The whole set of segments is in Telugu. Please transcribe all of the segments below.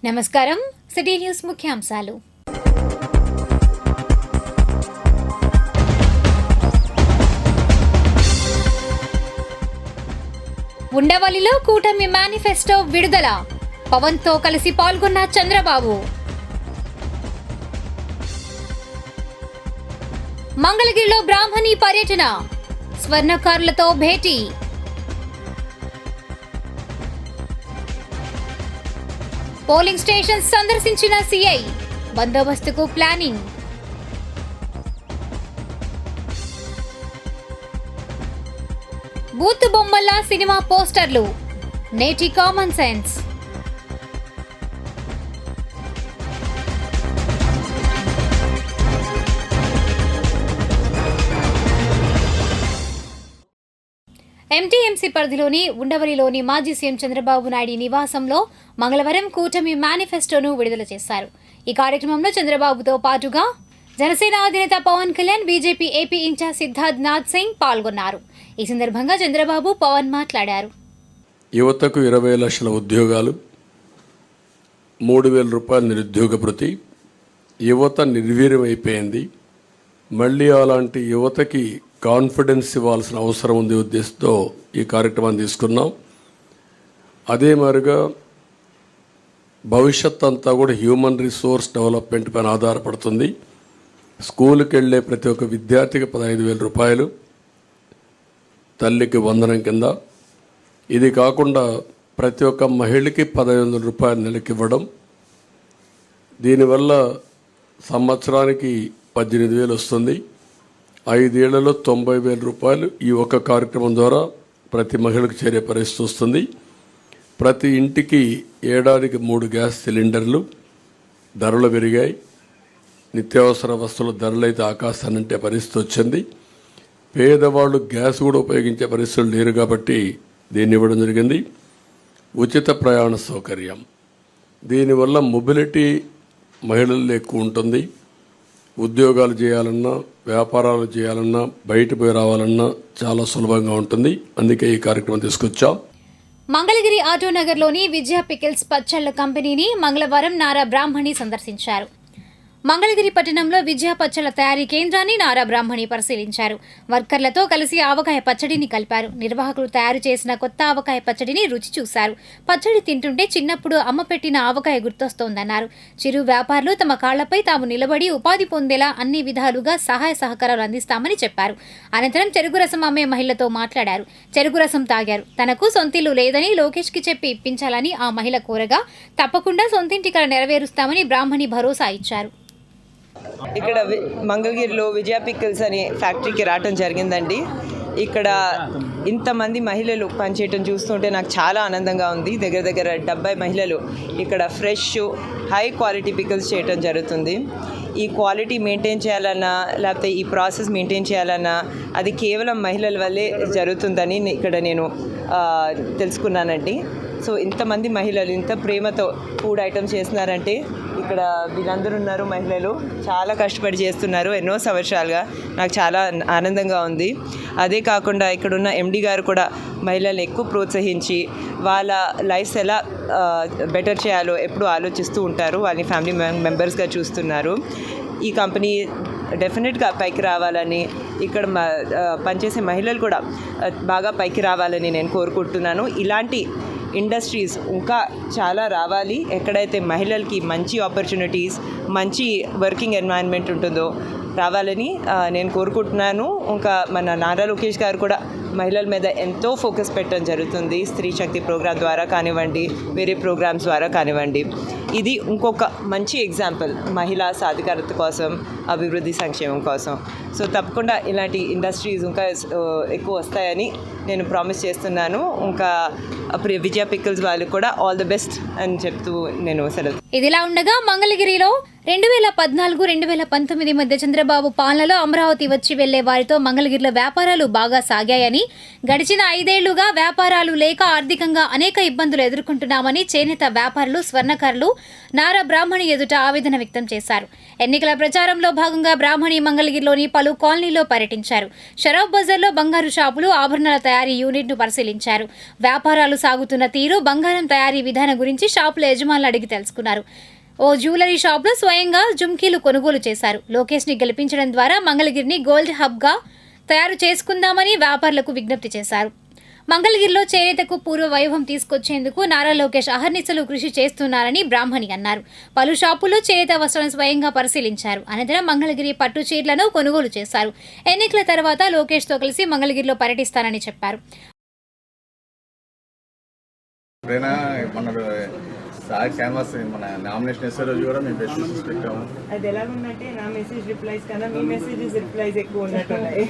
నమస్కారం. సిటీ న్యూస్ ముఖ్యాంశాలు. ఉండవల్లిలో కూటమి మేనిఫెస్టో విడుదల. పవన్తో కలిసి పాల్గొన్న చంద్రబాబు. మంగళగిరిలో బ్రాహ్మణి పర్యటన. స్వర్ణకారులతో భేటీ. పోలింగ్ స్టేషన్ సందర్శించిన సీఐ. బందోబస్తుకు ప్లానింగ్. బూత్ బొమ్మల సినిమా పోస్టర్లు. నేటి కామన్ సెన్స్. ఎంటీఎంసీ పరిధిలోని ఉండవల్లిలోని మాజీ సీఎం చంద్రబాబు నాయుడు నివాసంలో మంగళవారం కూటమి మేనిఫెస్టోను విడుదల చేశారు. ఈ కార్యక్రమంలో చంద్రబాబుతో పాటుగా జనసేన అధినేత Pawan Kalyan, BJP AP in-charge Siddharth Nath Singh పాల్గొన్నారు. ఈ సందర్భంగా చంద్రబాబు, పవన్ మాట్లాడారు. యువతకు 20 లక్షల ఉద్యోగాలు, 3,000 రూపాయల నిరుద్యోగ భృతి. యువత నిర్వీర్యం అయిపోయింది. మళ్ళీ అలాంటి యువతకి కాన్ఫిడెన్స్ ఇవ్వాల్సిన అవసరం ఉంది ఉద్దేశంతో ఈ కార్యక్రమాన్ని తీసుకున్నాం. అదే మాదిరిగా భవిష్యత్ అంతా కూడా హ్యూమన్ రిసోర్స్ డెవలప్మెంట్ పైన ఆధారపడుతుంది. స్కూల్కి వెళ్ళే ప్రతి ఒక్క విద్యార్థికి 15,000 రూపాయలు తల్లికి వందనం కింద. ఇది కాకుండా ప్రతి ఒక్క మహిళకి 15,000 రూపాయలు నెలకి ఇవ్వడం. దీనివల్ల సంవత్సరానికి 18,000 వస్తుంది. 5 ఏళ్లలో 90,000 రూపాయలు ఈ ఒక్క కార్యక్రమం ద్వారా ప్రతి మహిళకు చేరే పరిస్థితి వస్తుంది. ప్రతి ఇంటికి ఏడాదికి 3 గ్యాస్ సిలిండర్లు. ధరలు పెరిగాయి. నిత్యావసర వస్తువుల ధరలు అయితే ఆకాశానంటే పరిస్థితి వచ్చింది. పేదవాళ్ళు గ్యాస్ కూడా ఉపయోగించే పరిస్థితులు లేరు కాబట్టి దీన్ని ఇవ్వడం జరిగింది. ఉచిత ప్రయాణ సౌకర్యం. దీనివల్ల మొబిలిటీ మహిళల్లో ఎక్కువ ఉంటుంది. ఉద్యోగాలు చేయాలన్నా, వ్యాపారాలు చేయాలన్నా, బయట పోయి రావాలన్నా చాలా సులభంగా ఉంటుంది. అందుకే ఈ కార్యక్రమం తీసుకొచ్చాం. మంగళగిరి ఆటోనగర్లోని విజయ పికిల్స్ పచ్చళ్ల కంపెనీని మంగళవారం నారా బ్రాహ్మణి సందర్శించారు. మంగళగిరి పట్టణంలో విజయ పచ్చళ్ల తయారీ కేంద్రాన్ని నారా బ్రాహ్మణి పరిశీలించారు. వర్కర్లతో కలిసి ఆవకాయ పచ్చడిని కలిపారు. నిర్వాహకులు తయారు చేసిన కొత్త ఆవకాయ పచ్చడిని రుచి చూశారు. పచ్చడి తింటుంటే చిన్నప్పుడు అమ్మ పెట్టిన ఆవకాయ గుర్తొస్తోందన్నారు. చిరు వ్యాపారులు తమ కాళ్లపై తాము నిలబడి ఉపాధి పొందేలా అన్ని విధాలుగా సహాయ సహకారాలు అందిస్తామని చెప్పారు. అనంతరం చెరుకు రసం అమ్మే మహిళతో మాట్లాడారు. చెరుకు రసం తాగారు. తనకు సొంతిల్లు లేదని లోకేష్కి చెప్పి ఇప్పించాలని ఆ మహిళ కోరగా తప్పకుండా సొంతింటి కల నెరవేరుస్తామని బ్రాహ్మణి భరోసా ఇచ్చారు. ఇక్కడ మంగళగిరిలో విజయ పికిల్స్ అనే ఫ్యాక్టరీకి రావడం జరిగిందండి. ఇక్కడ ఇంతమంది మహిళలు పనిచేయటం చూస్తుంటే నాకు చాలా ఆనందంగా ఉంది. దగ్గర 70 మహిళలు ఇక్కడ ఫ్రెష్ హై క్వాలిటీ పికిల్స్ చేయటం జరుగుతుంది. ఈ క్వాలిటీ మెయింటైన్ చేయాలన్నా, లేకపోతే ఈ ప్రాసెస్ మెయింటైన్ చేయాలన్నా అది కేవలం మహిళల వల్లే జరుగుతుందని ఇక్కడ నేను తెలుసుకున్నానండి. సో ఇంతమంది మహిళలు ఇంత ప్రేమతో ఫుడ్ ఐటమ్స్ చేస్తున్నారంటే ఇక్కడ వీళ్ళందరూ ఉన్నారు. మహిళలు చాలా కష్టపడి చేస్తున్నారు ఎన్నో సంవత్సరాలుగా. నాకు చాలా ఆనందంగా ఉంది. అదే కాకుండా ఇక్కడున్న ఎండి గారు కూడా మహిళలను ఎక్కువ ప్రోత్సహించి వాళ్ళ లైఫ్స్ ఎలా బెటర్ చేయాలో ఎప్పుడు ఆలోచిస్తూ ఉంటారు. వాళ్ళని ఫ్యామిలీ మెంబర్స్గా చూస్తున్నారు. ఈ కంపెనీ డెఫినెట్గా పైకి రావాలని, ఇక్కడ పనిచేసే మహిళలు కూడా బాగా పైకి రావాలని నేను కోరుకుంటున్నాను. ఇలాంటి ఇండస్ట్రీస్ ఇంకా చాలా రావాలి. ఎక్కడైతే మహిళలకి మంచి ఆపర్చునిటీస్, మంచి వర్కింగ్ ఎన్వైరన్మెంట్ ఉంటుందో రావాలని నేను కోరుకుంటున్నాను. ఇంకా మన నారా లోకేష్ గారు కూడా మహిళల మీద ఎంతో ఫోకస్ పెట్టడం జరుగుతుంది. స్త్రీ శక్తి ప్రోగ్రాం ద్వారా కానివ్వండి, వేరే ప్రోగ్రామ్స్ ద్వారా కానివ్వండి. ఇది ఇంకొక మంచి ఎగ్జాంపుల్ మహిళా సాధికారత కోసం, అభివృద్ధి సంక్షేమం కోసం. సో తప్పకుండా ఇలాంటి ఇండస్ట్రీస్ ఇంకా ఎక్కువ వస్తాయని నేను ప్రామిస్ చేస్తున్నాను. ఇంకా విజయ పికిల్స్ వాళ్ళు కూడా ఆల్ ది బెస్ట్ అని చెప్తూ నేను సెలవు. ఇదిలా ఉండగా మంగళగిరిలో 2014-2019 మధ్య చంద్రబాబు పాలనలో అమరావతి వచ్చి వెళ్లే వారితో మంగళగిరిలో వ్యాపారాలు బాగా సాగాయని, గడిచిన 5 ఏళ్లుగా వ్యాపారాలు లేక ఆర్థికంగా అనేక ఇబ్బందులు ఎదుర్కొంటున్నామని చేనేత వ్యాపారులు, స్వర్ణకారులు నారా బ్రాహ్మణి ఎదుట ఆవేదన వ్యక్తం చేశారు. ఎన్నికల ప్రచారంలో భాగంగా బ్రాహ్మణి మంగళగిరిలోని పలు కాలనీల్లో పర్యటించారు. షరాబ్ బజార్లో బంగారు షాపులు, ఆభరణాల తయారీ యూనిట్ను పరిశీలించారు. వ్యాపారాలు సాగుతున్న తీరు, బంగారం తయారీ విధానం గురించి షాపుల యజమానులు అడిగి తెలుసుకున్నారు. ఓ జ్యువెలరీ షాప్లో స్వయంగా జుమ్కీలు కొనుగోలు చేశారు. లోకేష్ని గెలిపించడం ద్వారా మంగళగిరిని గోల్డ్ హబ్గా తయారు చేసుకుందామని వ్యాపారులకు విజ్ఞప్తి చేశారు. మంగళగిరిలో చేనేతకు పూర్వ వైభవం తీసుకొచ్చేందుకు నారా లోకేష్ అహర్నిశలు కృషి చేస్తున్నారని బ్రాహ్మణి అన్నారు. పలు షాపుల్లో చేనేత వస్త్రాలను స్వయంగా పరిశీలించారు. అనంతరం మంగళగిరి పట్టు చీరలను కొనుగోలు చేశారు. ఎన్నికల తర్వాత లోకేష్తో కలిసి మంగళగిరిలో పర్యటిస్తానని చెప్పారు. క్యాన్వాస్ మన నామినేషన్ వేసే రోజు కూడా మేము బెస్ట్ పెట్టాము. అది ఎలా ఉందంటే నా మెసేజ్ రిప్లైస్ కన్నా మీ మెసేజెస్ రిప్లైస్ ఎక్కువ ఉన్నట్టున్నాయి.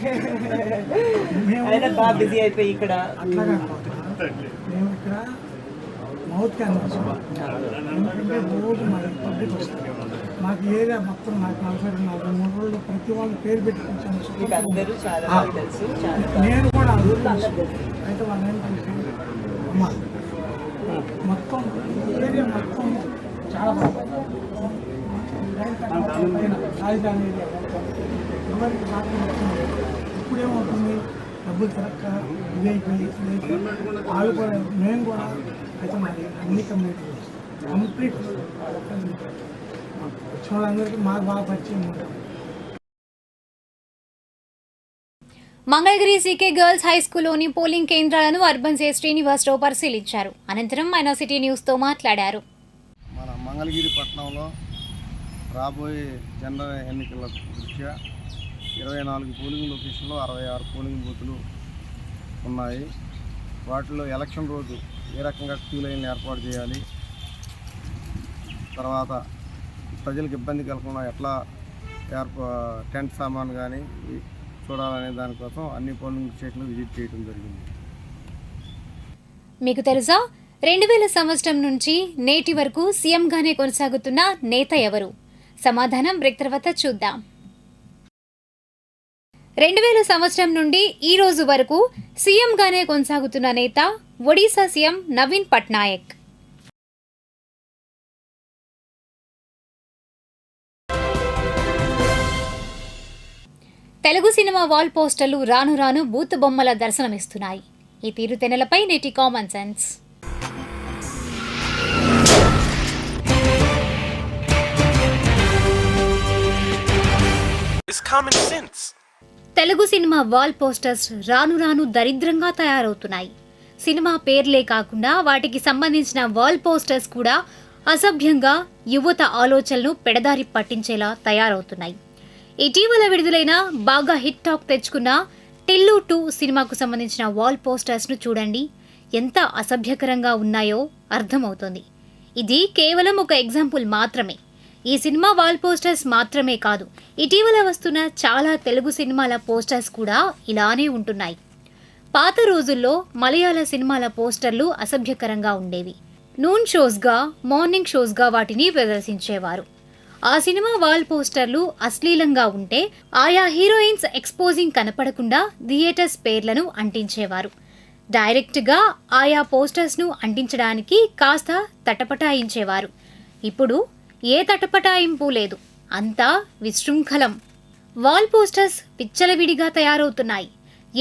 అయితే బాగా బిజీ అయిపోయి ఇక్కడ మేము ఇక్కడ మౌత్ క్యాన్వాస్ ఎందుకంటే రోజు మరి పబ్లిక్ వస్తారు. మాకు ఏరియా మొత్తం నాకు 43 రోజులు ప్రతి వాళ్ళు పేరు పెట్టుకుంటాను. అందరూ చాలా బాగా తెలుసు. నేను కూడా అయితే వాళ్ళు ఏంటంటే అమ్మ మొత్తం ఏరియా మొత్తం చాలా బాగుంది. రాజధాని ఏరియా మొత్తం ఎవరికి బాగా నచ్చింది. ఇప్పుడేమవుతుంది, డబ్బులు తిరక్క ఇదైపోయి వాళ్ళు కూడా మేము కూడా అయితే మరి అన్ని కమ్యూనిటీలు కంప్లీట్ వచ్చిన వాళ్ళందరికీ మాకు బాగా పరిచయం ఉంటుంది. మంగళగిరి సీకే గర్ల్స్ హై స్కూల్లోని పోలింగ్ కేంద్రాలను అర్బన్ సే శ్రీనివాసరావు పరిశీలించారు. అనంతరం ఆయన సిటీ న్యూస్తో మాట్లాడారు. మన మంగళగిరి పట్టణంలో రాబోయే జనరల్ ఎన్నికల దృష్ట్యా 24 పోలింగ్ లొకేషన్లో 66 పోలింగ్ బూతులు ఉన్నాయి. వాటిలో ఎలక్షన్ రోజు ఏ రకంగా క్యూ లైన్లు ఏర్పాటు చేయాలి, తర్వాత ప్రజలకు ఇబ్బంది కలగకుండా ఎట్లా టెంట్ సామాన్ కానీ చూడాలనే దానికోసం అన్ని పోలింగ్ స్టేషన్లు విజిట్ చేయడం జరిగింది. మీకు తెలుసా, 2000 సంవత్సరం నుంచి నేటి వరకు సీఎంగానే కొనసాగుతున్న నేత ఎవరు? సమాధానం బ్రేక్ తర్వాత చూద్దాం. 2000 సంవత్సరం నుండి ఈ రోజు వరకు సీఎంగానే కొనసాగుతున్న నేత Odisha CM Naveen Patnaik. Telugu cinema wall పోస్టర్లు రాను రాను బూత్ బొమ్మల దర్శనమిస్తున్నాయి. ఈ తీరుతెన్నులపై నేటి common sense. Telugu cinema wall posters రాను రాను దరిద్రంగా తయారవుతున్నాయి. సినిమా పేర్లే కాకుండా వాటికి సంబంధించిన వాల్ పోస్టర్స్ కూడా అసభ్యంగా యువత ఆలోచనలు పెడదారి పట్టించేలా తయారవుతున్నాయి. ఇటీవల విడుదలైన బాగా హిట్ టాక్ తెచ్చుకున్న టిల్లు 2 సినిమాకు సంబంధించిన వాల్ పోస్టర్స్ను చూడండి, ఎంత అసభ్యకరంగా ఉన్నాయో అర్థమవుతుంది. ఇది కేవలం ఒక ఎగ్జాంపుల్ మాత్రమే. ఈ సినిమా వాల్ పోస్టర్స్ మాత్రమే కాదు, ఇటీవల వస్తున్న చాలా తెలుగు సినిమాల పోస్టర్స్ కూడా ఇలానే ఉంటున్నాయి. పాత రోజుల్లో మలయాళ సినిమాల పోస్టర్లు అసభ్యకరంగా ఉండేవి. నూన్ షోస్గా, మార్నింగ్ షోస్గా వాటిని ప్రదర్శించేవారు. ఆ సినిమా వాల్ పోస్టర్లు అశ్లీలంగా ఉంటే ఆయా హీరోయిన్స్ ఎక్స్పోజింగ్ కనపడకుండా థియేటర్స్ పేర్లను అంటించేవారు. డైరెక్ట్గా ఆయా పోస్టర్స్ను అంటించడానికి కాస్త తటపటాయించేవారు. ఇప్పుడు ఏ తటపటాయింపు లేదు, అంతా విశృంఖలం. వాల్ పోస్టర్స్ విచ్చలవిడిగా తయారవుతున్నాయి.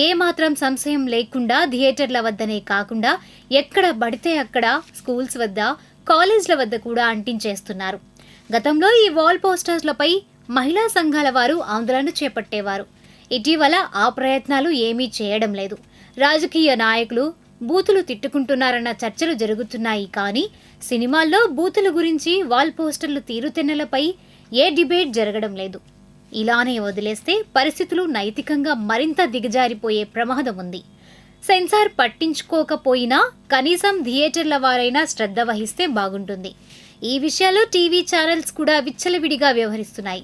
ఏ మాత్రం సంశయం లేకుండా థియేటర్ల వద్దనే కాకుండా ఎక్కడ పడితే అక్కడ స్కూల్స్ వద్ద, కాలేజ్ల వద్ద కూడా అంటించేస్తున్నారు. గతంలో ఈ వాల్ పోస్టర్స్లపై మహిళా సంఘాల వారు ఆందోళన చేపట్టేవారు. ఇటీవల ఆ ప్రయత్నాలు ఏమీ చేయడం లేదు. రాజకీయ నాయకులు బూతులు తిట్టుకుంటున్నారన్న చర్చలు జరుగుతున్నాయి. కానీ సినిమాల్లో బూతుల గురించి వాల్ పోస్టర్లు తీరుతెన్నులపై ఏ డిబేట్ జరగడం లేదు. ఇలానే వదిలేస్తే పరిస్థితులు నైతికంగా మరింత దిగజారిపోయే ప్రమాదం ఉంది. సెన్సార్ పట్టించుకోకపోయినా కనీసం థియేటర్ల వారైనా శ్రద్ధ వహిస్తే బాగుంటుంది. ఈ విషయాల్లో టీవీ ఛానల్స్ కూడా విచ్చలవిడిగా వ్యవహరిస్తున్నాయి.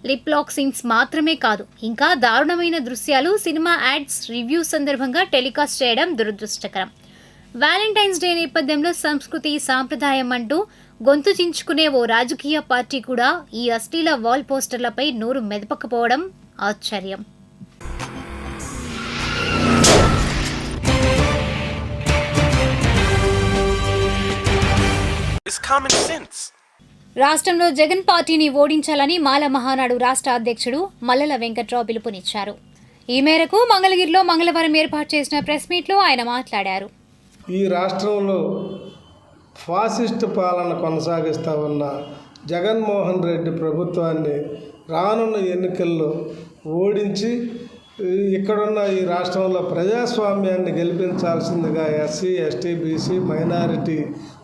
లిప్ లాక్ సీన్స్ మాత్రమే కాదు, ఇంకా దారుణమైన దృశ్యాలు సినిమా యాడ్స్, రివ్యూస్ సందర్భంగా టెలికాస్ట్ చేయడం దురదృష్టకరం. వ్యాలంటైన్స్ డే నేపథ్యంలో సంస్కృతి, సాంప్రదాయం అంటూ గొంతు చించుకునే ఓ రాజకీయ పార్టీ కూడా ఈ అశ్లీల వాల్ పోస్టర్లపై నోరు మెదపకపోవడం ఆశ్చర్యం. It's common sense. రాష్ట్రంలో జగన్ పార్టీని ఓడించాలని మాల మహానాడు రాష్ట్ర అధ్యక్షుడు మల్లెల వెంకట్రావు పిలుపునిచ్చారు. ఈ మేరకు మంగళగిరిలో మంగళవారం ఏర్పాటు చేసిన ప్రెస్ మీట్లో ఆయన మాట్లాడారు. ఈ రాష్ట్రంలో ఫాసిస్ట్ పాలన కొనసాగిస్తూ ఉన్న జగన్మోహన్ రెడ్డి ప్రభుత్వాన్ని రానున్న ఎన్నికల్లో ఓడించి ఇక్కడున్న ఈ రాష్ట్రంలో ప్రజాస్వామ్యాన్ని గెలిపించాల్సిందిగా ఎస్సీ, ఎస్టీ, బీసీ, మైనారిటీ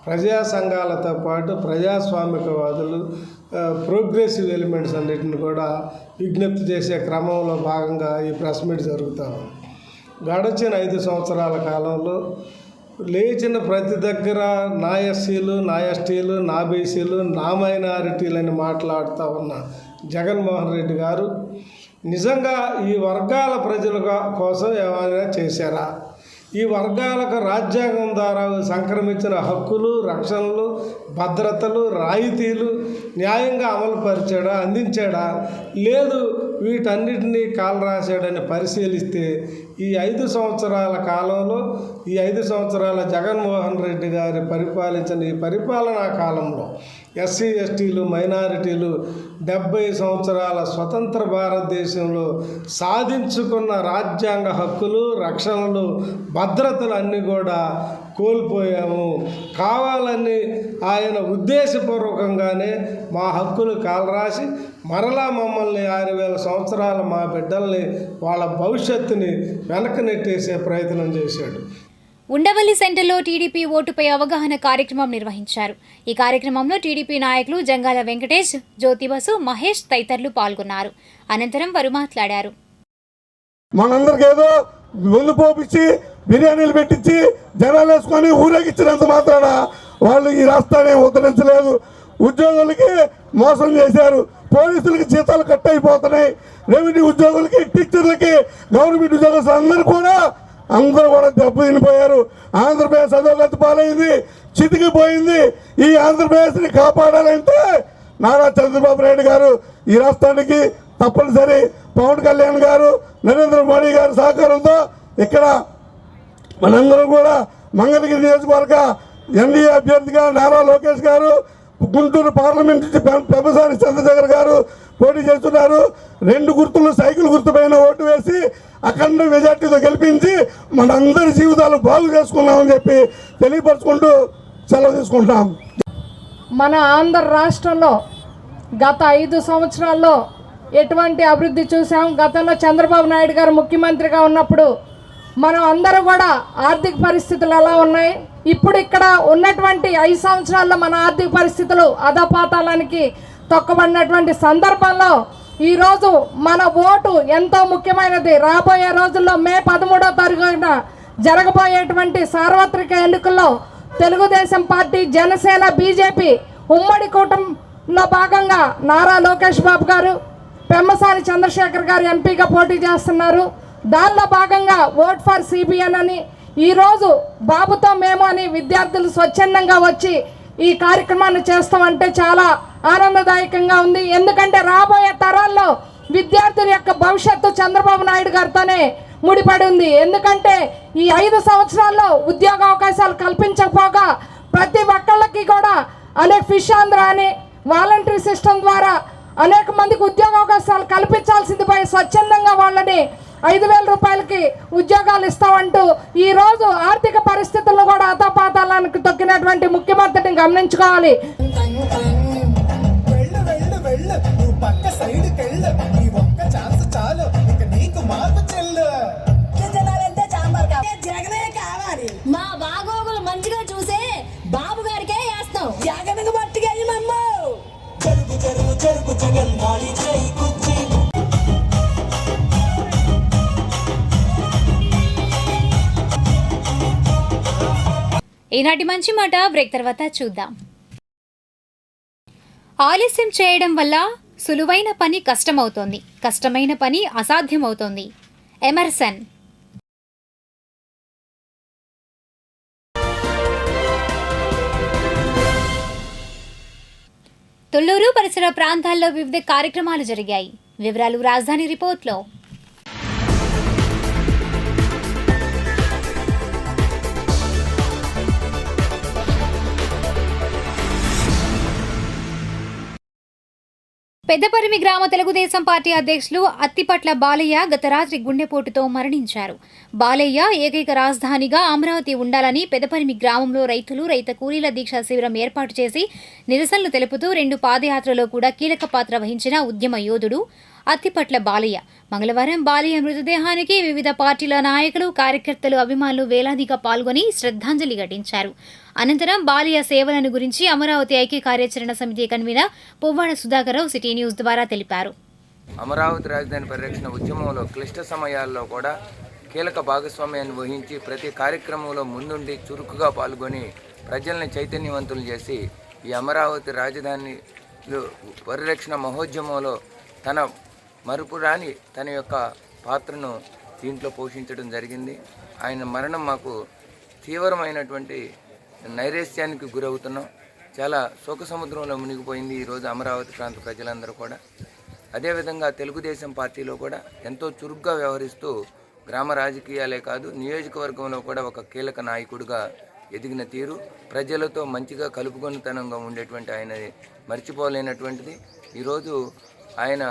ప్రజా సంఘాలతో పాటు ప్రజాస్వామికవాదులు, ప్రోగ్రెసివ్ ఎలిమెంట్స్ అన్నిటిని కూడా విజ్ఞప్తి చేసే క్రమంలో భాగంగా ఈ ప్రెస్ మీట్ జరుగుతూ ఉంది. గడచిన 5 సంవత్సరాల కాలంలో లేచిన ప్రతి దగ్గర నా ఎస్సీలు, నా ఎస్టీలు, నా బీసీలు, నా మైనారిటీలని మాట్లాడుతూ ఉన్న జగన్మోహన్ రెడ్డి గారు నిజంగా ఈ వర్గాల ప్రజల కోసం ఏమైనా చేశారా? ఈ వర్గాలకు రాజ్యాంగం ద్వారా సంక్రమించిన హక్కులు, రక్షణలు, భద్రతలు, రాయితీలు న్యాయంగా అమలుపరిచాడా, అందించాడా? లేదు, వీటన్నిటినీ కాలరాశాడని పరిశీలిస్తే ఈ 5 సంవత్సరాల కాలంలో, ఈ 5 సంవత్సరాల జగన్మోహన్ రెడ్డి గారి పరిపాలించిన ఈ పరిపాలనా కాలంలో ఎస్సీ, ఎస్టీలు, మైనారిటీలు 70 సంవత్సరాల స్వతంత్ర భారతదేశంలో సాధించుకున్న రాజ్యాంగ హక్కులు, రక్షణలు, భద్రతలు అన్నీ కూడా కోల్పోయాము. కావాలని ఆయన ఉద్దేశపూర్వకంగానే మా హక్కులు కాలరాసి మరలా మమ్మల్ని 6000 సంవత్సరాల మా బిడ్డల్ని, వాళ్ళ భవిష్యత్తుని వెనక్కి నెట్టేసే ప్రయత్నం చేశాడు. ఉండవల్లి సెంటర్లో టీడీపీ ఓటుపై అవగాహన కార్యక్రమం నిర్వహించారు. ఈ కార్యక్రమంలో టీడీపీ నాయకులు జంగాల వెంకటేష్, జ్యోతిబసు, మహేష్ తదితరులు పాల్గొన్నారు. అనంతరం వారు మాట్లాడారు. మనందరికి ఏదో ముందు పోపించి బిర్యానీలు పెట్టించి జనాలు వేసుకొని ఊరేగించినంత మాత్రాన వాళ్ళు ఈ రాష్ట్రాన్ని ఉద్ధరించలేదు. ఉద్యోగులకి మోసం చేశారు, పోలీసులకి జీతాలు కట్ అయిపోతున్నాయి, రెవెన్యూ ఉద్యోగులకి, టీచర్లకి, గవర్నమెంట్ ఉద్యోగస్తులు అందరూ కూడా దెబ్బతినిపోయారు. ఆంధ్రప్రదేశ్ అధోగతి పాలైంది, చితికిపోయింది. ఈ ఆంధ్రప్రదేశ్ని కాపాడాలంటే నారా చంద్రబాబు నాయుడు గారు ఈ రాష్ట్రానికి తప్పనిసరి పవన్ కళ్యాణ్ గారు, నరేంద్ర మోడీ గారి సహకారంతో ఇక్కడ మనందరం కూడా మంగళగిరి నియోజకవర్గ ఎన్డీఏ అభ్యర్థిగా నారా లోకేష్ గారు, గుంటూరు పార్లమెంట్ నుంచి పెమ్మసాని చంద్రశేఖర్ గారు పోటీ చేస్తున్నారు. 2 గుర్తులు సైకిల్ గుర్తుపైన ఓటు వేసి అఖండ మెజార్టీతో గెలిపించి మనందరి జీవితాలు బాగు చేసుకున్నామని చెప్పి తెలియపరుచుకుంటూ సెలవు తీసుకుంటాం. మన ఆంధ్ర రాష్ట్రంలో గత 5 సంవత్సరాల్లో ఎటువంటి అభివృద్ధి చూసాం? గతంలో చంద్రబాబు నాయుడు గారు ముఖ్యమంత్రిగా ఉన్నప్పుడు మనం అందరూ కూడా ఆర్థిక పరిస్థితులు ఎలా ఉన్నాయి, ఇప్పుడు ఇక్కడ ఉన్నటువంటి 5 సంవత్సరాల్లో మన ఆర్థిక పరిస్థితులు అధపాతాళానికి తొక్కబడినటువంటి సందర్భంలో ఈరోజు మన ఓటు ఎంతో ముఖ్యమైనది. రాబోయే రోజుల్లో మే 13వ తారీఖున జరగబోయేటువంటి సార్వత్రిక ఎన్నికల్లో తెలుగుదేశం పార్టీ, జనసేన, బీజేపీ ఉమ్మడి కూటమిలో భాగంగా నారా లోకేష్ బాబు గారు, పెమ్మసాని చంద్రశేఖర్ గారు ఎంపీగా పోటీ చేస్తున్నారు. దానిలో భాగంగా ఓట్ ఫర్ సిబిఎన్ అని ఈరోజు బాబుతో మేము అని విద్యార్థులు స్వచ్ఛందంగా వచ్చి ఈ కార్యక్రమాన్ని చేస్తామంటే చాలా ఆనందదాయకంగా ఉంది. ఎందుకంటే రాబోయే తరాల్లో విద్యార్థుల యొక్క భవిష్యత్తు చంద్రబాబు నాయుడు గారితోనే ముడిపడి ఉంది. ఎందుకంటే ఈ 5 సంవత్సరాల్లో ఉద్యోగ అవకాశాలు కల్పించకపోగా ప్రతి ఒక్కళ్ళకి కూడా అనేక ఫిష్ ఆంధ్ర అని వాలంటరీ సిస్టమ్ ద్వారా అనేక మందికి ఉద్యోగ అవకాశాలు కల్పించాల్సింది పోయి స్వచ్ఛందంగా వాళ్ళని 5,000 రూపాయలకి ఉద్యోగాలు ఇస్తామంటూ ఈరోజు ఆర్థిక పరిస్థితులను కూడా అధపాతాళానికి తొక్కినటువంటి ముఖ్యమంత్రిని గమనించుకోవాలి. మా బాగోగులు మంచిగా చూసే బాబు గారికే వేస్తాం. జగన్కు మట్టిగా ఈనాటి మంచి మాట బ్రేక్ తర్వాత చూద్దాం. ఆలస్యం చేయడం వల్ల సులువైన పని కష్టమవుతోంది, కష్టమైన పని అసాధ్యమవుతోంది. ఎమర్సన్. తుళ్లూరు పరిసర ప్రాంతాల్లో వివిధ కార్యక్రమాలు జరిగాయి. వివరాలు రాజధాని రిపోర్ట్లో. పెద్దపరిమి గ్రామ తెలుగుదేశం పార్టీ అధ్యక్షులు అత్తిపట్ల బాలయ్య గత రాత్రి గుండెపోటుతో మరణించారు. బాలయ్య ఏకైక రాజధానిగా అమరావతి ఉండాలని పెద్దపరిమి గ్రామంలో రైతులు రైత కూలీల దీక్ష శిబిరం ఏర్పాటు చేసి నిరసనలు తెలుపుతూ 2 పాదయాత్రలో కూడా కీలక పాత్ర వహించిన ఉద్యమ యోధుడు అత్తిపట్ల బాలయ్య. మంగళవారం బాలయ్య మృతదేహానికి వివిధ పార్టీల నాయకులు, కార్యకర్తలు, అభిమానులు వేలాదిగా పాల్గొని శ్రద్ధాంజలి ఘటించారు. అనంతరం బాలయ్య సేవలను గురించి అమరావతి ఐక్య కార్యాచరణ సమితి convener Puvvada Sudhakar Rao city news ద్వారా తెలిపారు. అమరావతి రాజధాని పరిరక్షణ ఉద్యమంలో క్లిష్ట సమయాల్లో కూడా కీలక భాగస్వామ్యాన్ని వహించి ప్రతి కార్యక్రమంలో ముందుండి చురుకుగా పాల్గొని ప్రజల్ని చైతన్యవంతులు చేసి ఈ అమరావతి రాజధాని పరిరక్షణ మహోద్యమంలో తన మరుపురాని తన యొక్క పాత్రను దీంట్లో పోషించడం జరిగింది. ఆయన మరణం మాకు తీవ్రమైనటువంటి నైరాశ్యానికి గురవుతున్నాం. చాలా శోక సముద్రంలో మునిగిపోయింది ఈరోజు అమరావతి ప్రాంత ప్రజలందరూ కూడా. అదేవిధంగా తెలుగుదేశం పార్టీలో కూడా ఎంతో చురుగ్గా వ్యవహరిస్తూ గ్రామ రాజకీయాలే కాదు నియోజకవర్గంలో కూడా ఒక కీలక నాయకుడిగా ఎదిగిన తీరు, ప్రజలతో మంచిగా కలుపుకొనితనంగా ఉండేటువంటి ఆయన మర్చిపోలేనటువంటిది. ఈరోజు ఆయన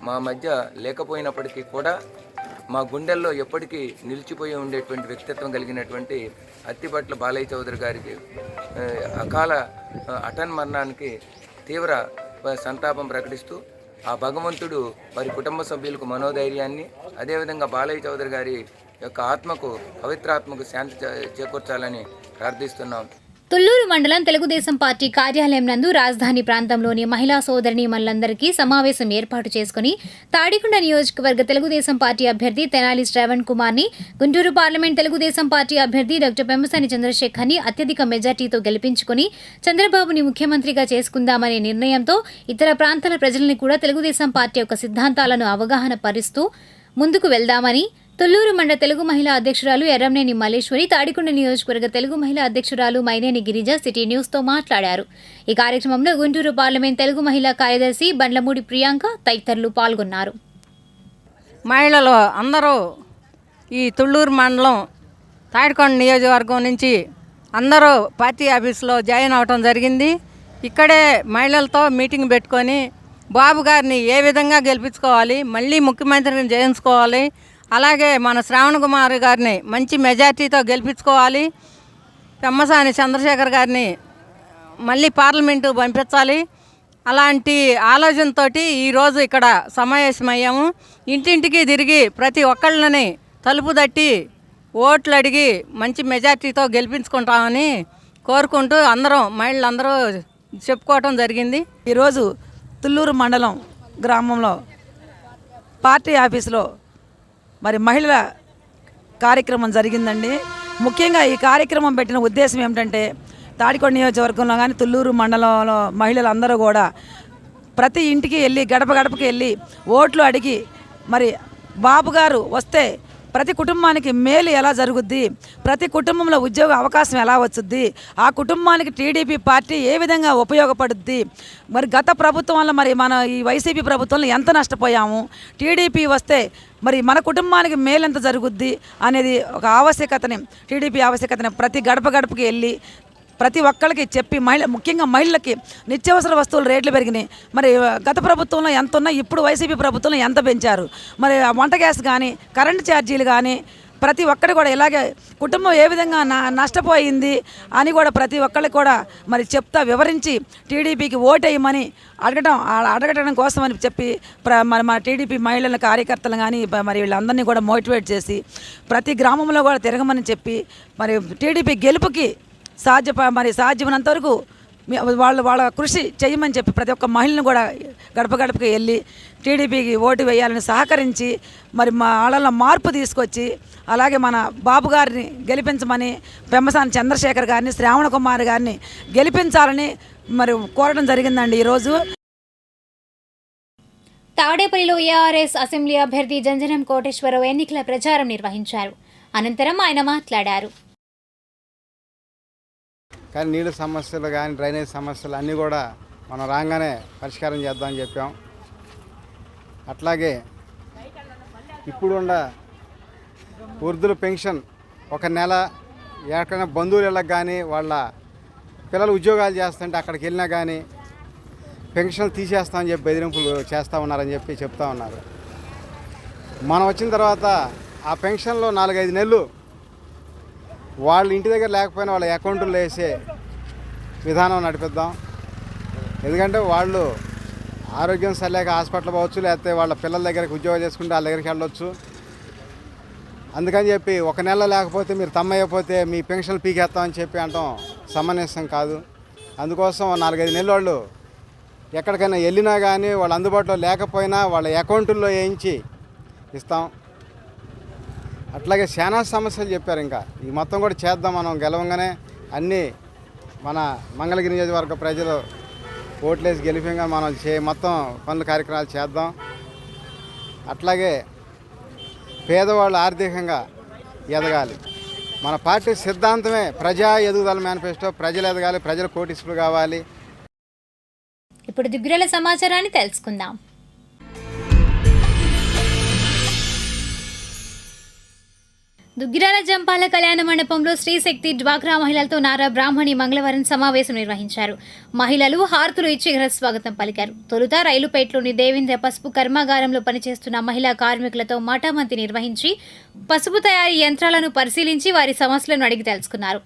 మా మధ్య లేకపోయినప్పటికీ కూడా మా గుండెల్లో ఎప్పటికీ నిలిచిపోయి ఉండేటువంటి వ్యక్తిత్వం కలిగినటువంటి అత్తిపట్ల బాలయ్య చౌదరి గారికి అకాల మరణానికి తీవ్ర సంతాపం ప్రకటిస్తూ ఆ భగవంతుడు వారి కుటుంబ సభ్యులకు మనోధైర్యాన్ని, అదేవిధంగా బాలయ్య చౌదరి గారి యొక్క ఆత్మకు పవిత్రాత్మకు శాంతి చేకూర్చాలని ప్రార్థిస్తున్నాం. తుళ్లూరు మండలం తెలుగుదేశం పార్టీ కార్యాలయం నందు రాజధాని ప్రాంతంలోని మహిళా సోదరిమణులందరికీ సమావేశం ఏర్పాటు చేసుకుని తాడికొండ నియోజకవర్గ తెలుగుదేశం పార్టీ అభ్యర్థి తెనాలి శ్రవణ్ కుమార్ని, గుంటూరు పార్లమెంట్ తెలుగుదేశం పార్టీ అభ్యర్థి డాక్టర్ పెమ్మసాని చంద్రశేఖర్ని అత్యధిక మెజార్టీతో గెలిపించుకుని చంద్రబాబుని ముఖ్యమంత్రిగా చేసుకుందామనే నిర్ణయంతో ఇతర ప్రాంతాల ప్రజల్ని కూడా తెలుగుదేశం పార్టీ యొక్క సిద్ధాంతాలను అవగాహన పరుస్తూ ముందుకు వెళ్దామని తుళ్లూరు మండల తెలుగు మహిళా అధ్యక్షురాలు ఎర్రంనేని మల్లేశ్వరి, తాడికొండ నియోజకవర్గ తెలుగు మహిళా అధ్యక్షురాలు మైనేని గిరిజ సిటీ న్యూస్తో మాట్లాడారు. ఈ కార్యక్రమంలో గుంటూరు పార్లమెంట్ తెలుగు మహిళా కార్యదర్శి బండ్లమూడి ప్రియాంక తదితరులు పాల్గొన్నారు. మహిళలు అందరూ ఈ తుళ్లూరు మండలం తాడికొండ నియోజకవర్గం నుంచి అందరూ పార్టీ ఆఫీస్లో జాయిన్ అవటం జరిగింది. ఇక్కడే మహిళలతో మీటింగ్ పెట్టుకొని బాబు గారిని ఏ విధంగా గెలిపించుకోవాలి, మళ్ళీ ముఖ్యమంత్రిని చేయించుకోవాలి, అలాగే మన శ్రావణ్ కుమార్ గారిని మంచి మెజార్టీతో గెలిపించుకోవాలి, పెమ్మసాని చంద్రశేఖర్ గారిని మళ్ళీ పార్లమెంటు పంపించాలి, అలాంటి ఆలోచనతో ఈరోజు ఇక్కడ సమావేశమయ్యాము. ఇంటింటికి తిరిగి ప్రతి ఒక్కళ్ళని తలుపు తట్టి ఓట్లు అడిగి మంచి మెజార్టీతో గెలిపించుకుంటామని కోరుకుంటూ మహిళలందరూ చెప్పుకోవటం జరిగింది. ఈరోజు తుళ్లూరు మండలం గ్రామంలో పార్టీ ఆఫీసులో మరి మహిళల కార్యక్రమం జరిగిందండి. ముఖ్యంగా ఈ కార్యక్రమం పెట్టిన ఉద్దేశం ఏమిటంటే తాడికొండ నియోజకవర్గంలో కానీ తుళ్లూరు మండలంలో మహిళలందరూ కూడా ప్రతి ఇంటికి వెళ్ళి గడప గడపకి వెళ్ళి ఓట్లు అడిగి మరి బాబు గారు వస్తే ప్రతి కుటుంబానికి మేలు ఎలా జరుగుద్ది, ప్రతి కుటుంబంలో ఉద్యోగ అవకాశం ఎలా వచ్చుద్ది, ఆ కుటుంబానికి టీడీపీ పార్టీ ఏ విధంగా ఉపయోగపడుద్ది, మరి గత ప్రభుత్వం వల్ల మరి మన ఈ వైసీపీ ప్రభుత్వంలో ఎంత నష్టపోయాము, టీడీపీ వస్తే మరి మన కుటుంబానికి మేలు ఎంత జరుగుద్ది అనేది ఒక ఆవశ్యకతని టీడీపీ ఆవశ్యకతని ప్రతి గడప గడపకి వెళ్ళి ప్రతి ఒక్కరికి చెప్పి ముఖ్యంగా మహిళలకి నిత్యావసర వస్తువుల రేట్లు పెరిగినాయి. మరి గత ప్రభుత్వంలో ఎంత ఉన్నాయి, ఇప్పుడు వైసీపీ ప్రభుత్వంలో ఎంత పెంచారు, మరి వంట గ్యాస్ కానీ కరెంటు ఛార్జీలు కానీ ప్రతి ఒక్కటి కూడా ఇలాగే కుటుంబం ఏ విధంగా నష్టపోయింది అని కూడా ప్రతి ఒక్కరికి కూడా మరి చెప్తా వివరించి టీడీపీకి ఓటేయమని అడగటం కోసమని చెప్పి మన టీడీపీ మహిళల కార్యకర్తలు కానీ మరి వీళ్ళందరినీ కూడా మోటివేట్ చేసి ప్రతి గ్రామంలో కూడా తిరగమని చెప్పి మరి టీడీపీ గెలుపుకి సాధ్యమైనంత వరకు వాళ్ళ కృషి చేయమని చెప్పి ప్రతి ఒక్క మహిళను కూడా గడప గడపకి వెళ్ళి టీడీపీకి ఓటు వేయాలని సహకరించి మరి మా వాళ్ళ మార్పు తీసుకొచ్చి అలాగే మన బాబు గారిని గెలిపించమని పెమ్మసాని చంద్రశేఖర్ గారిని శ్రావణ కుమార్ గారిని గెలిపించాలని మరి కోరడం జరిగిందండి. ఈరోజు తాడేపల్లిలో ఏఆర్ఎస్ అసెంబ్లీ అభ్యర్థి జంజనం కోటేశ్వరరావు ఎన్నికల ప్రచారం నిర్వహించారు. అనంతరం ఆయన మాట్లాడారు. కానీ నీళ్ళ సమస్యలు కానీ డ్రైనేజ్ సమస్యలు అన్నీ కూడా మనం రాగానే పరిష్కారం చేద్దామని చెప్పాం. అట్లాగే ఇప్పుడున్న వృద్ధుల పెన్షన్ ఒక నెల ఎక్కడైనా బంధువులు వెళ్ళక కానీ వాళ్ళ పిల్లలు ఉద్యోగాలు చేస్తుంటే అక్కడికి వెళ్ళినా కానీ పెన్షన్లు తీసేస్తామని చెప్పి బెదిరింపులు చేస్తూ ఉన్నారని చెప్పి చెప్తా ఉన్నారు. మనం వచ్చిన తర్వాత ఆ పెన్షన్లో 4-5 నెలలు వాళ్ళ ఇంటి దగ్గర లేకపోయినా వాళ్ళ అకౌంట్లో వేసే విధానం నడిపిద్దాం. ఎందుకంటే వాళ్ళు ఆరోగ్యం సరిలేక హాస్పిటల్ పోవచ్చు, లేకపోతే వాళ్ళ పిల్లల దగ్గరికి ఉద్యోగం చేసుకుంటే వాళ్ళ దగ్గరికి వెళ్ళొచ్చు. అందుకని చెప్పి 1 నెల లేకపోతే మీరు తమ్మయ్యపోతే మీ పెన్షన్లు పీకేస్తామని చెప్పి అంటాం సమంజసం కాదు. అందుకోసం 4-5 నెలలు వాళ్ళు ఎక్కడికైనా వెళ్ళినా కానీ వాళ్ళు అందుబాటులో లేకపోయినా వాళ్ళ అకౌంట్లో వేయించి ఇస్తాం. అట్లాగే చాలా సమస్యలు చెప్పారు. ఇంకా ఈ మొత్తం కూడా చేద్దాం. మనం గెలవంగానే అన్నీ మన మంగళగిరి నియోజకవర్గ ప్రజలు ఓట్లేసి గెలిపంగా మనం మొత్తం పనుల కార్యక్రమాలు చేద్దాం. అట్లాగే పేదవాళ్ళు ఆర్థికంగా ఎదగాలి. మన పార్టీ సిద్ధాంతమే ప్రజా ఎదుగుదల మేనిఫెస్టో. ప్రజలు ఎదగాలి, ప్రజలు కోటీశ్వరులు కావాలి. ఇప్పుడు దుగ్గిరాల సమాచారాన్ని తెలుసుకుందాం. దుగ్గిరాల జంపాల కళ్యాణ మండపంలో శ్రీశక్తి డ్వాక్రా మహిళలతో నారా బ్రాహ్మణి మంగళవారం సమావేశం నిర్వహించారు. మహిళలు హారతులు ఇచ్చి స్వాగతం పలికారు. తొలుత రైలుపేటలోని దేవేంద్ర పసుపు కర్మాగారంలో పనిచేస్తున్న మహిళా కార్మికులతో మాటామంతి నిర్వహించి పసుపు తయారీ యంత్రాలను పరిశీలించి వారి సమస్యలను అడిగి తెలుసుకున్నారు.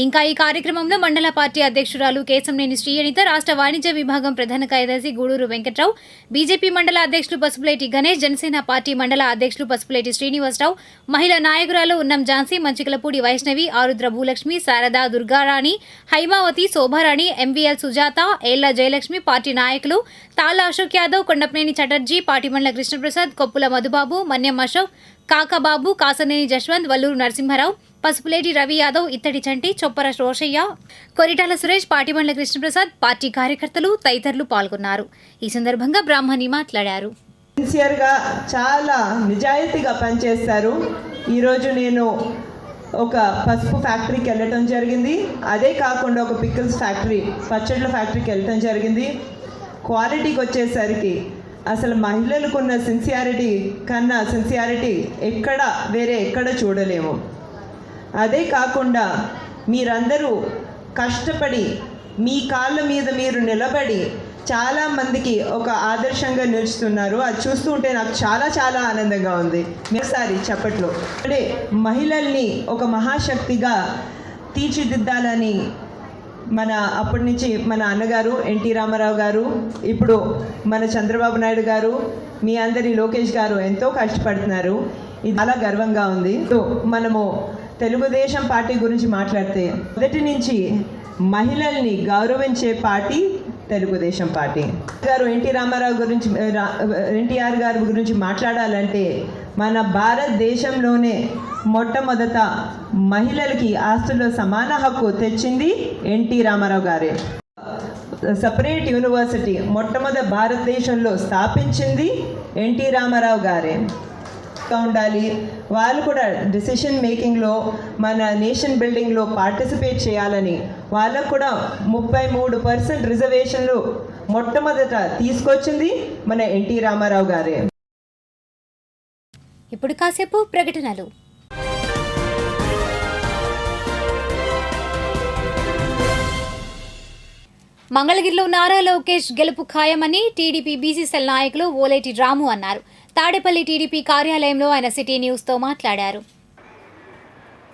ఇంకా ఈ కార్యక్రమంలో మండల పార్టీ అధ్యక్షురాలు కేశంనేని శ్రీయనిత, రాష్ట్ర వాణిజ్య విభాగం ప్రధాన కార్యదర్శి గూడూరు వెంకట్రావు, బీజేపీ మండల అధ్యక్షులు పసుపులేటి గణేష్, జనసేన పార్టీ మండల అధ్యక్షులు పసుపులేటి శ్రీనివాసరావు, మహిళా నాయకురాలు ఉన్నం ఝాన్సీ, మంచికలపూడి వైష్ణవి, ఆరుద్ర భూలక్ష్మి, శారదా, దుర్గారాణి, హైమావతి, శోభారాణి, ఎంవీఎల్ సుజాత, ఏళ్ల జయలక్ష్మి, పార్టీ నాయకులు తాళ్ళ అశోక్ యాదవ్, కొండపనేని చటర్జీ, పాటిమండల కృష్ణప్రసాద్, కొప్పుల మధుబాబు, మన్యం అశోక్, కాకబాబు, కాసనేని జశ్వంత్, వల్లూరు నరసింహారావు, పసుపులేటి రవి యాదవ్, ఇత్తడి చంటి, చొప్పర రోషయ్య, కొరిటాల సురేష్, పాటిమండల కృష్ణప్రసాద్, పార్టీ కార్యకర్తలు తదితరులు పాల్గొన్నారు. ఈ సందర్భంగా బ్రాహ్మణి మాట్లాడారు. సిన్సియర్గా చాలా నిజాయితీగా పనిచేస్తారు. ఈరోజు నేను ఒక పసుపు ఫ్యాక్టరీకి వెళ్ళటం జరిగింది. అదే కాకుండా ఒక పికిల్స్ ఫ్యాక్టరీ, పచ్చళ్ళ ఫ్యాక్టరీకి వెళ్ళటం జరిగింది. క్వాలిటీకి వచ్చేసరికి అసలు మహిళలకు ఉన్న సిన్సియారిటీ కన్నా సిన్సియారిటీ ఎక్కడ చూడలేము. అదే కాకుండా మీరందరూ కష్టపడి మీ కాళ్ళ మీద మీరు నిలబడి చాలామందికి ఒక ఆదర్శంగా నిలుస్తున్నారు. అది చూస్తూ ఉంటే నాకు చాలా చాలా ఆనందంగా ఉంది. ఒకసారి చప్పట్లో. అంటే మహిళల్ని ఒక మహాశక్తిగా తీర్చిదిద్దాలని అప్పటి నుంచి మన అన్నగారు ఎన్టీ రామారావు గారు, ఇప్పుడు మన చంద్రబాబు నాయుడు గారు, మీ అందరి లోకేష్ గారు ఎంతో కష్టపడుతున్నారు. ఇది చాలా గర్వంగా ఉంది. మనము తెలుగుదేశం పార్టీ గురించి మాట్లాడితే మొదటి నుంచి మహిళల్ని గౌరవించే పార్టీ తెలుగుదేశం పార్టీ. ఎన్టీఆర్ గారి గురించి మాట్లాడాలంటే మన భారతదేశంలోనే మొట్టమొదట మహిళలకి ఆస్తుల్లో సమాన హక్కు తెచ్చింది ఎన్టీ రామారావు గారే. సపరేట్ యూనివర్సిటీ మొట్టమొదటి భారతదేశంలో స్థాపించింది ఎన్టీ రామారావు గారే. ఉండాలి వాళ్ళు కూడా డిసిషన్ మేకింగ్లో మన నేషన్ బిల్డింగ్లో పార్టిసిపేట్ చేయాలని వాళ్ళకు కూడా 33% రిజర్వేషన్లు మొట్టమొదట తీసుకొచ్చింది మన ఎన్టీ రామారావు గారే. ఇప్పుడు కాసేపు ప్రకటనలు. మంగళగిరిలో నారా లోకేష్ గెలుపు ఖాయమని టీడీపీ బీసీసీఎల్ నాయకులు ఓలేటి రాము అన్నారు. తాడేపల్లి టీడీపీ కార్యాలయంలో ఆయన సిటీ న్యూస్తో మాట్లాడారు.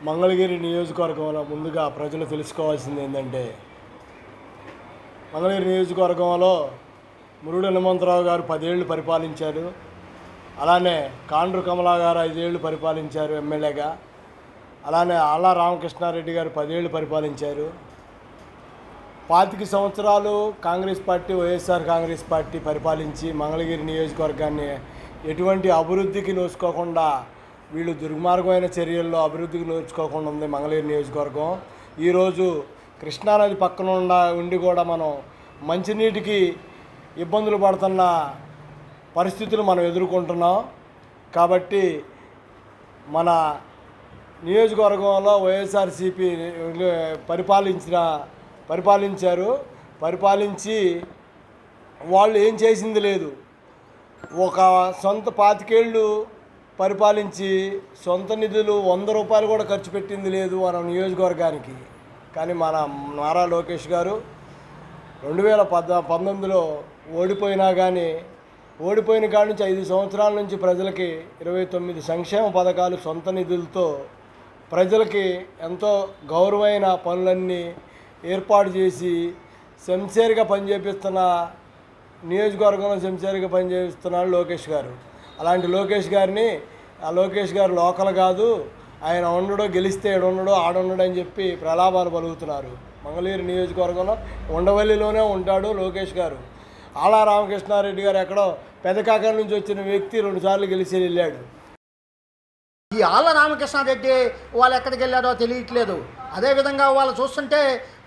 మంగళగిరి నియోజకవర్గంలో ముందుగా ప్రజలు తెలుసుకోవాల్సింది ఏంటంటే, మంగళగిరి నియోజకవర్గంలో మురుడు హనుమంతరావు గారు 10 ఏళ్ళు పరిపాలించారు. అలానే కాండ్రు కమలా గారు 5 ఏళ్ళు పరిపాలించారు ఎమ్మెల్యేగా. అలానే ఆళ్ళ రామకృష్ణారెడ్డి గారు 10 ఏళ్ళు పరిపాలించారు. 25 సంవత్సరాలు కాంగ్రెస్ పార్టీ, వైఎస్ఆర్ కాంగ్రెస్ పార్టీ పరిపాలించి మంగళగిరి నియోజకవర్గాన్ని ఎటువంటి అభివృద్ధికి నోచుకోకుండా, వీళ్ళు దుర్మార్గమైన చర్యల్లో అభివృద్ధికి నోచుకోకుండా ఉంది మంగళగిరి నియోజకవర్గం. ఈరోజు కృష్ణానది పక్కన ఉండి కూడా మనం మంచినీటికి ఇబ్బందులు పడుతున్న పరిస్థితులు మనం ఎదుర్కొంటున్నాం. కాబట్టి మన నియోజకవర్గంలో వైఎస్ఆర్సీపీ పరిపాలించి వాళ్ళు ఏం చేసింది లేదు. ఒక సొంత 25 ఏళ్ళు పరిపాలించి సొంత నిధులు 100 రూపాయలు కూడా ఖర్చు పెట్టింది లేదు మన నియోజకవర్గానికి. కానీ మన నారా లోకేష్ గారు 2019లో ఓడిపోయినా కానీ ఓడిపోయిన కాడి నుంచి 5 సంవత్సరాల నుంచి ప్రజలకి 29 సంక్షేమ పథకాలు సొంత నిధులతో ప్రజలకి ఎంతో గౌరవమైన పనులన్నీ ఏర్పాటు చేసి సెంసేర్గా పనిచేపిస్తున్న నియోజకవర్గంలో సెంసేర్గా పనిచేస్తున్నాడు లోకేష్ గారు. అలాంటి లోకేష్ గారిని ఆ లోకేష్ గారు లోకల్ కాదు, ఆయన ఉండడో గెలిస్తే ఉండడో ఆడుండడు అని చెప్పి ప్రలాభాలు పలుకుతున్నారు. మంగళగిరి నియోజకవర్గంలో ఉండవల్లిలోనే ఉంటాడు లోకేష్ గారు. ఆళ్ళ రామకృష్ణారెడ్డి గారు ఎక్కడో పెదకాకర నుంచి వచ్చిన వ్యక్తి 2 సార్లు గెలిచి వెళ్ళాడు. ఈ ఆళ్ళ రామకృష్ణారెడ్డి వాళ్ళు ఎక్కడికి వెళ్ళారో తెలియట్లేదు. అదేవిధంగా వాళ్ళు చూస్తుంటే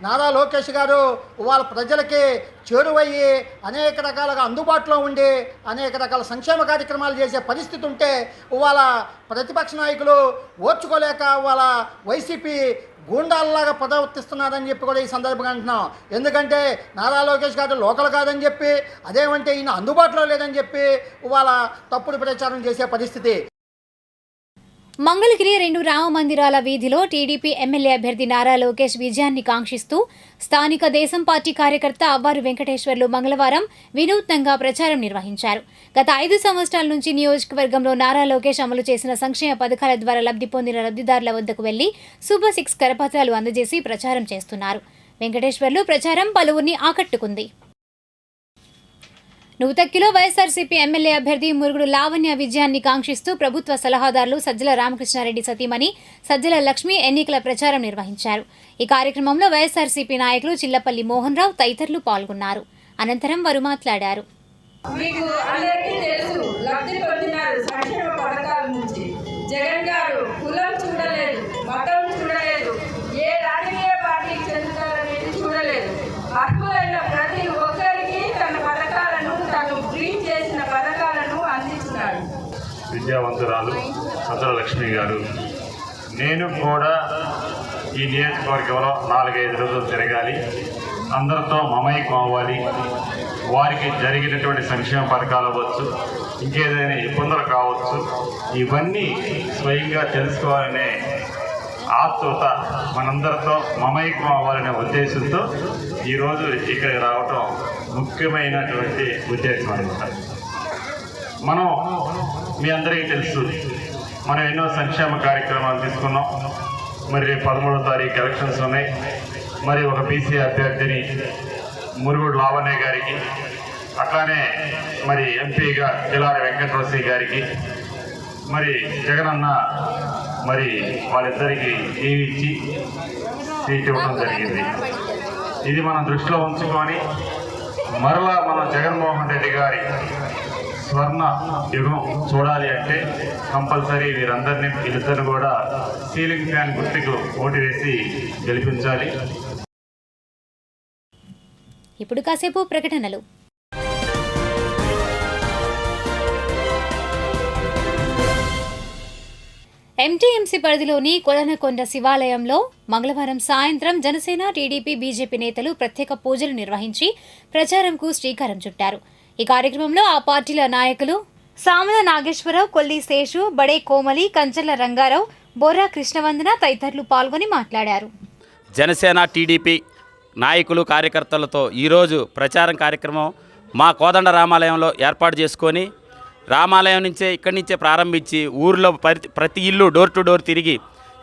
నారా లోకేష్ గారు వాళ్ళ ప్రజలకి చేరువయ్యి అనేక రకాలుగా అందుబాటులో ఉండి అనేక రకాల సంక్షేమ కార్యక్రమాలు చేసే పరిస్థితి ఉంటే వాళ్ళ ప్రతిపక్ష నాయకులు ఓర్చుకోలేక వాళ్ళ వైసీపీ గూండాలలాగా ప్రవర్తిస్తున్నారని చెప్పి కూడా ఈ సందర్భంగా అంటున్నాం. ఎందుకంటే నారా లోకేష్ గారు లోకల్ కాదని చెప్పి, అదేమంటే ఈయన అందుబాటులో లేదని చెప్పి వాళ్ళ తప్పుడు ప్రచారం చేసే పరిస్థితి. మంగళగిరి 2 రామ మందిరాల వీధిలో టీడీపీ ఎమ్మెల్యే అభ్యర్థి నారా లోకేష్ విజయాన్ని కాంక్షిస్తూ స్థానిక దేశం పార్టీ కార్యకర్త అవ్వారు వెంకటేశ్వర్లు మంగళవారం వినూత్నంగా ప్రచారం నిర్వహించారు. గత 5 సంవత్సరాల నుంచి నియోజకవర్గంలో నారా లోకేష్ అమలు చేసిన సంక్షేమ పథకాల ద్వారా లబ్ధి పొందిన లబ్ధిదారుల వద్దకు వెళ్లి సూపర్ 6 కరపత్రాలు అందజేసి ప్రచారం చేస్తున్నారు. వెంకటేశ్వర్లు ప్రచారం పలువురిని ఆకట్టుకుంది. నూతక్కిలో వైఎస్ఆర్సీపీ ఎమ్మెల్యే అభ్యర్థి మురుగుడు లావణ్య విజయాన్ని కాంక్షిస్తూ ప్రభుత్వ సలహాదారులు సజ్జల రామకృష్ణారెడ్డి సతీమణి సజ్జల లక్ష్మి ఎన్నికల ప్రచారం నిర్వహించారు. ఈ కార్యక్రమంలో వైఎస్ఆర్సీపీ నాయకులు చిల్లపల్లి మోహన్ రావు తదితరులు పాల్గొన్నారు. అనంతరం వారు మాట్లాడారు. జగన్ గారు కులం చూడలేదు, మతం చూడలేదు, ఏ రాజకీయ పార్టీకి చెందుతారనేది చూడలేదు. అర్హులైన ప్రతి ఒక్కరికి తన పథకాలను, తను డ్రీమ్ చేసిన పథకాలను అందిస్తున్నాడు. విద్యావంతురాలు సజ్జల లక్ష్మి గారు, నేను కూడా ఈ నియోజకవర్గంలో 4-5 రోజులు తిరగాలి, అందరితో మమైకం అవ్వాలి, వారికి జరిగినటువంటి సంక్షేమ పథకాలు అవ్వచ్చు, ఇంకేదైనా ఇబ్బందులు కావచ్చు, ఇవన్నీ స్వయంగా తెలుసుకోవాలనే ఆతృత, మనందరితో మమైకం అవ్వాలనే ఉద్దేశంతో ఈరోజు ఇక్కడికి రావటం ముఖ్యమైనటువంటి ఉద్దేశం అనమాట. మనం మీ అందరికీ తెలుసు, మనం ఎన్నో సంక్షేమ కార్యక్రమాలు తీసుకున్నాం. మరి రేపు 13వ తారీఖు ఎలక్షన్స్ ఉన్నాయి. మరి ఒక బీసీ అభ్యర్థిని మురుగుడు లావణ్య గారికి, అట్లానే మరి ఎంపీగా జిల్లాల వెంకటరోసి గారికి, మరి జగనన్న మరి వాళ్ళిద్దరికీ జీవించి సీట్ ఇవ్వడం జరిగింది. ఇది మనం దృష్టిలో ఉంచుకొని మరలా మనం జగన్మోహన్ రెడ్డి గారి స్వర్ణ యుగం చూడాలి అంటే కంపల్సరీ వీళ్ళిద్దరిని కూడా సీలింగ్ ఫ్యాన్ గుర్తుకు ఓటు వేసి గెలిపించాలి. ఇప్పుడు కాసేపు ప్రకటనలు. ఎంటీఎంసీ పరిధిలోని కొలనకొండ శివాలయంలో మంగళవారం సాయంత్రం జనసేన, టీడీపీ, బీజేపీ నేతలు ప్రత్యేక పూజలు నిర్వహించి ప్రచారంకు శ్రీకారం చుట్టారు. ఈ కార్యక్రమంలో ఆ పార్టీల నాయకులు సామల నాగేశ్వరరావు, కొల్లి శేషు, బడే కోమలి, కంచర్ల రంగారావు, బొర్రా కృష్ణవందన తదితరులు పాల్గొని మాట్లాడారు. జనసేన, టీడీపీ నాయకులు, కార్యకర్తలతో ఈరోజు ప్రచారం కార్యక్రమం మా కోదండ రామాలయంలో ఏర్పాటు చేసుకొని రామాలయం నుంచే ఇక్కడి నుంచే ప్రారంభించి ఊరిలో ప్రతి ఇల్లు డోర్ టు డోర్ తిరిగి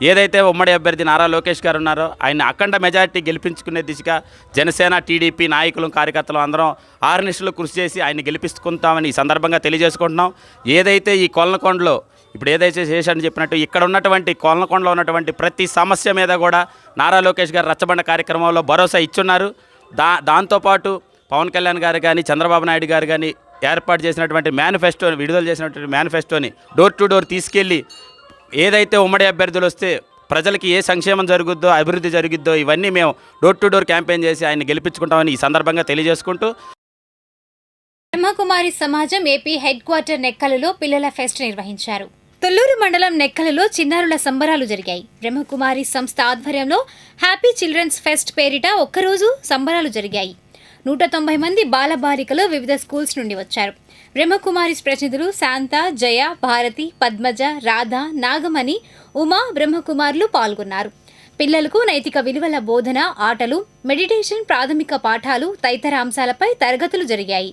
ఏదైతే ఉమ్మడి అభ్యర్థి నారా లోకేష్ గారు ఉన్నారో ఆయన అఖండ మెజారిటీ గెలిపించుకునే దిశగా జనసేన, టీడీపీ నాయకులు, కార్యకర్తలు అందరం ఆర్నిషలు కృషి చేసి ఆయన గెలిపిస్తుంటామని ఈ సందర్భంగా తెలియజేసుకుంటున్నాం. ఏదైతే ఈ కొలనకొండలో ఇప్పుడు ఏదైతే చేశాడని చెప్పినట్టు ఇక్కడ ఉన్నటువంటి కొలనకొండలో ఉన్నటువంటి ప్రతి సమస్య మీద కూడా నారా లోకేష్ గారు రచ్చబండ కార్యక్రమంలో భరోసా ఇచ్చున్నారు. దాంతోపాటు పవన్ కళ్యాణ్ గారు కానీ, చంద్రబాబు నాయుడు గారు కానీ ఏర్పాటు చేసినటువంటి మేనిఫెస్టోని, విడుదల చేసినటువంటి మేనిఫెస్టోని డోర్ టు డోర్ తీసుకెళ్ళి ఏదైతే ఉమ్మడి అభ్యర్థులు వస్తే ప్రజలకి ఏ సంక్షేమం జరుగుద్దో, అభివృద్ధి జరుగుద్దో ఇవన్నీ మేము డోర్ టు డోర్ క్యాంపెయిన్ చేసి ఆయన గెలిపించుకుంటామని ఈ సందర్భంగా తెలియజేసుకుంటూ బ్రహ్మకుమారి సమాజం ఏపీ హెడ్ క్వార్టర్ నెక్కలలో పిల్లల ఫెస్ట్ నిర్వహించారు. తుళ్లూరు మండలం నెక్కలలో చిన్నారుల సంబరాలు జరిగాయి. బ్రహ్మకుమారి సంస్థ ఆధ్వర్యంలో హ్యాపీ చిల్డ్రన్స్ ఫెస్ట్ పేరిట ఒక్కరోజు సంబరాలు జరిగాయి. 190 మంది బాలబాలికలు వివిధ స్కూల్స్ నుండి వచ్చారు. బ్రహ్మకుమారిస్ ప్రతినిధులు శాంత, జయ, భారతి, పద్మజ, రాధ, నాగమణి, ఉమా బ్రహ్మకుమారులు పాల్గొన్నారు. పిల్లలకు నైతిక విలువల బోధన, ఆటలు, మెడిటేషన్, ప్రాథమిక పాఠాలు తదితర అంశాలపై తరగతులు జరిగాయి.